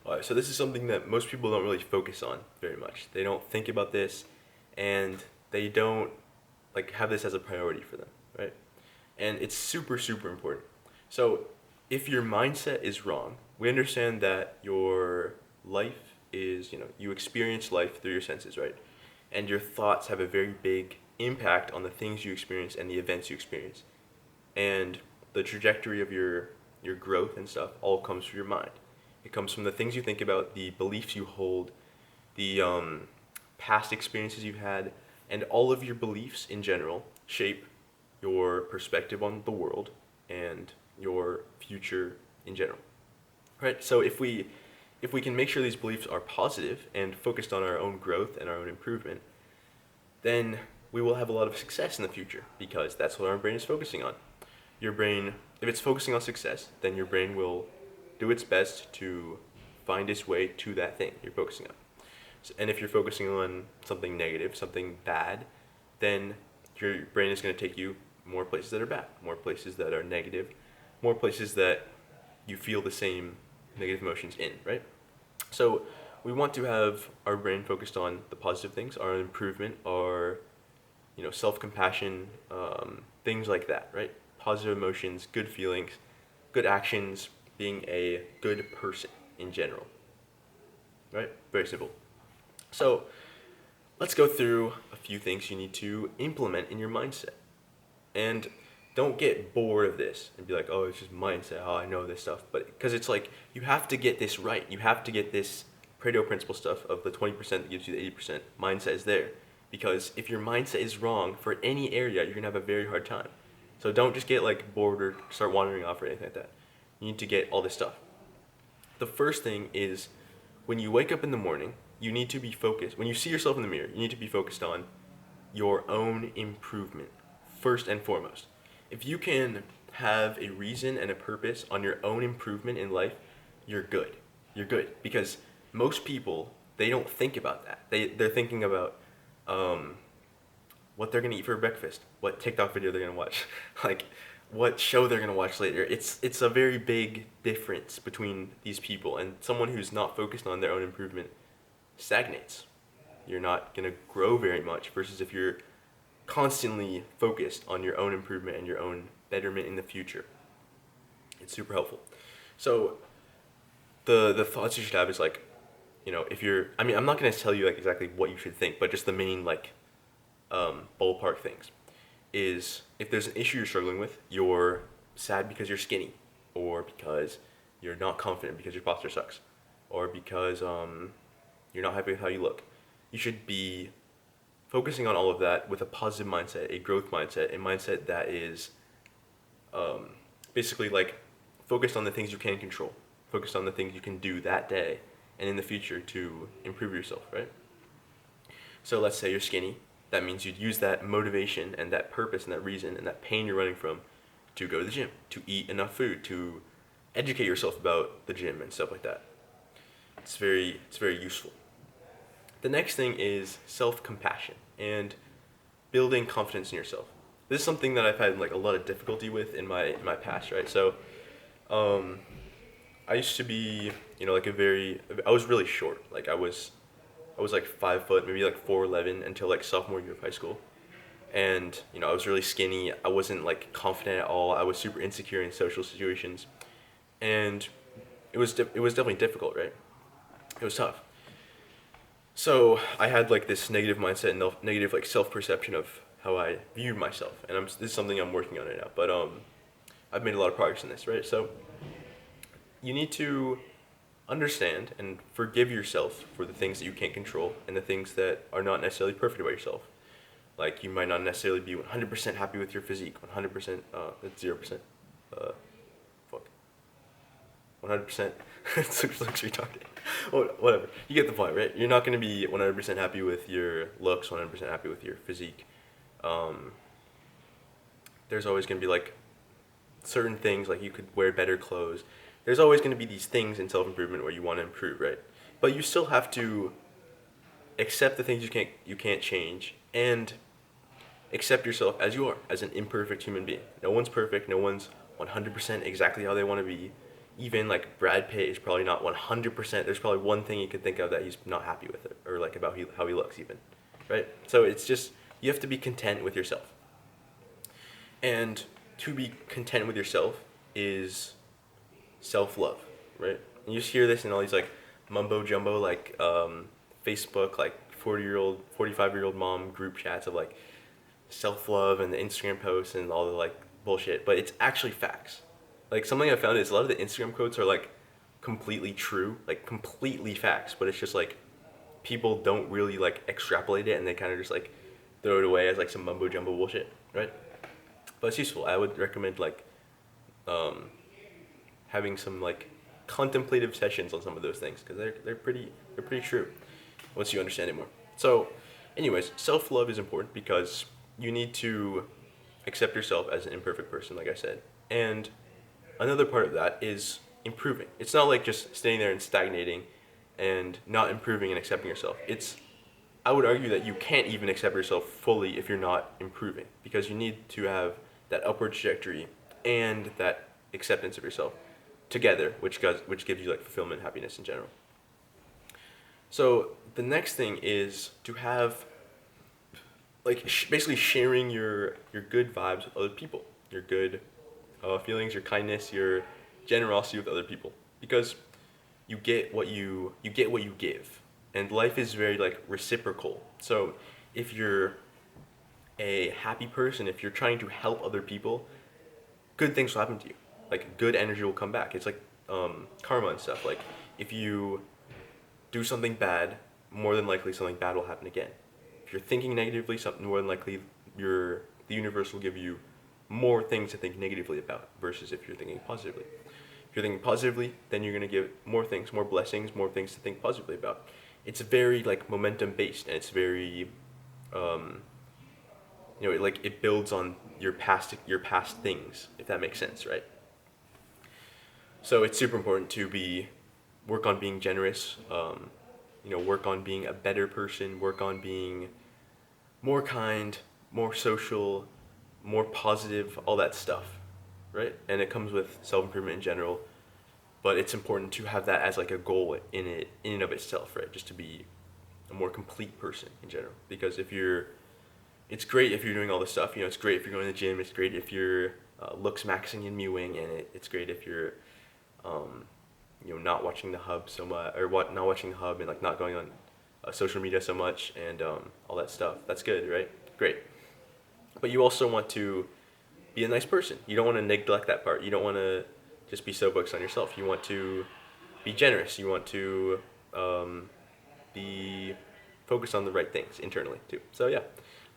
Alright, so this is something that most people don't really focus on very much. They don't think about this, and they don't like have this as a priority for them, right? And it's super, super important. So, if your mindset is wrong, we understand that your life is, you experience life through your senses, right? And your thoughts have a very big impact on the things you experience and the events you experience. And the trajectory of your growth and stuff all comes from your mind. It comes from the things you think about, the beliefs you hold, the past experiences you've had, and all of your beliefs in general shape your perspective on the world and your future in general. Right? So if we can make sure these beliefs are positive and focused on our own growth and our own improvement, then we will have a lot of success in the future because that's what our brain is focusing on. Your brain, if it's focusing on success, then your brain will do its best to find its way to that thing you're focusing on. And if you're focusing on something negative, something bad, then your brain is going to take you more places that are bad, more places that are negative, more places that you feel the same negative emotions in, right? So we want to have our brain focused on the positive things, our improvement, our self-compassion, things like that, right? Positive emotions, good feelings, good actions, being a good person in general, right? Very simple. So let's go through a few things you need to implement in your mindset. And don't get bored of this and be like, oh, it's just mindset. Oh, I know this stuff. But because it's like, you have to get this right. You have to get this Pareto principle stuff of the 20% that gives you the 80% mindset is there. Because if your mindset is wrong for any area, you're going to have a very hard time. So don't just get like bored or start wandering off or anything like that. You need to get all this stuff. The first thing is when you wake up in the morning, you need to be focused. When you see yourself in the mirror, you need to be focused on your own improvement first and foremost. If you can have a reason and a purpose on your own improvement in life, you're good. You're good because most people they don't think about that. They're thinking about um, what they're gonna eat for breakfast, what TikTok video they're gonna watch, like what show they're gonna watch later. It's a very big difference between these people, and someone who's not focused on their own improvement stagnates. You're not gonna grow very much. Versus if you're constantly focused on your own improvement and your own betterment in the future, it's super helpful. So the thoughts you should have is like, if you're, I mean, I'm not gonna tell you like exactly what you should think, but just the main like ballpark things is if there's an issue you're struggling with, you're sad because you're skinny, or because you're not confident because your posture sucks, or because you're not happy with how you look. You should be focusing on all of that with a positive mindset, a growth mindset, a mindset that is um, basically like focused on the things you can control, focused on the things you can do that day and in the future to improve yourself, right? So let's say you're skinny. That means you'd use that motivation and that purpose and that reason and that pain you're running from to go to the gym, to eat enough food, to educate yourself about the gym and stuff like that. It's very useful. The next thing is self-compassion and building confidence in yourself. This is something that I've had like a lot of difficulty with in my past, right? So, um, I used to be, like I was really short. Like I was like 5 foot, maybe like 4'11" until like sophomore year of high school. And I was really skinny. I wasn't like confident at all. I was super insecure in social situations, and it was definitely difficult, right? It was tough. So I had like this negative mindset and negative like self perception of how I viewed myself, and this is something I'm working on right now. But I've made a lot of progress in this, right? So you need to understand and forgive yourself for the things that you can't control and the things that are not necessarily perfect about yourself. Like you might not necessarily be 100% happy with your physique, 100%, that's 0%, uh, fuck, 100%, looks retarded. Whatever, you get the point, right? You're not going to be 100% happy with your looks, 100% happy with your physique. Um, there's always going to be like certain things, like you could wear better clothes. There's always going to be these things in self improvement where you want to improve, right? But you still have to accept the things you can't change and accept yourself as you are, as an imperfect human being. No one's perfect. No one's 100% exactly how they want to be. even like Brad Pitt is probably not 100%. There's probably one thing you could think of that he's not happy with it, or like about how he looks even, right? So it's just, you have to be content with yourself. And to be content with yourself is self-love, right? And you just hear this in all these like mumbo jumbo like Facebook like 40-year-old, 45-year-old mom group chats of like self-love and the Instagram posts and all the like bullshit, but it's actually facts. Like something I found is a lot of the Instagram quotes are like completely true, like completely facts, but it's just like people don't really like extrapolate it and they kind of just like throw it away as like some mumbo jumbo bullshit, right? But it's useful. I would recommend like um, having some like contemplative sessions on some of those things because they're pretty true once you understand it more. So, anyways, self love is important because you need to accept yourself as an imperfect person, like I said, and another part of that is improving. It's not like just staying there and stagnating and not improving and accepting yourself. It's, I would argue that you can't even accept yourself fully if you're not improving because you need to have that upward trajectory and that acceptance of yourself together, which gives you like fulfillment and happiness in general. So the next thing is to have like basically sharing your good vibes with other people, your good feelings, your kindness, your generosity with other people, because you get what you give, and life is very like reciprocal. So if you're a happy person, if you're trying to help other people, good things will happen to you. Like good energy will come back. It's like karma and stuff. Like if you do something bad, more than likely something bad will happen again. If you're thinking negatively, something more than likely the universe will give you more things to think negatively about versus if you're thinking positively. If you're thinking positively, then you're gonna get more things, more blessings, more things to think positively about. It's very like momentum based, and it's very, um, like it builds on your past things, if that makes sense, right? So it's super important to work on being generous. Work on being a better person. Work on being more kind, more social, more positive, all that stuff, right? And it comes with self improvement in general, but it's important to have that as like a goal in and of itself, right? Just to be a more complete person in general. Because it's great if you're doing all this stuff. It's great if you're going to the gym. It's great if you're looks maxing and mewing, and it's great if you're um, not watching the hub so much, or not watching the hub and like not going on social media so much and all that stuff. That's good, right? Great. But you also want to be a nice person. You don't want to neglect that part. You don't want to just be so focused on yourself. You want to be generous. You want to be focused on the right things internally too. So yeah,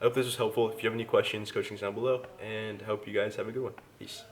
I hope this was helpful. If you have any questions, coaching's down below, and I hope you guys have a good one. Peace.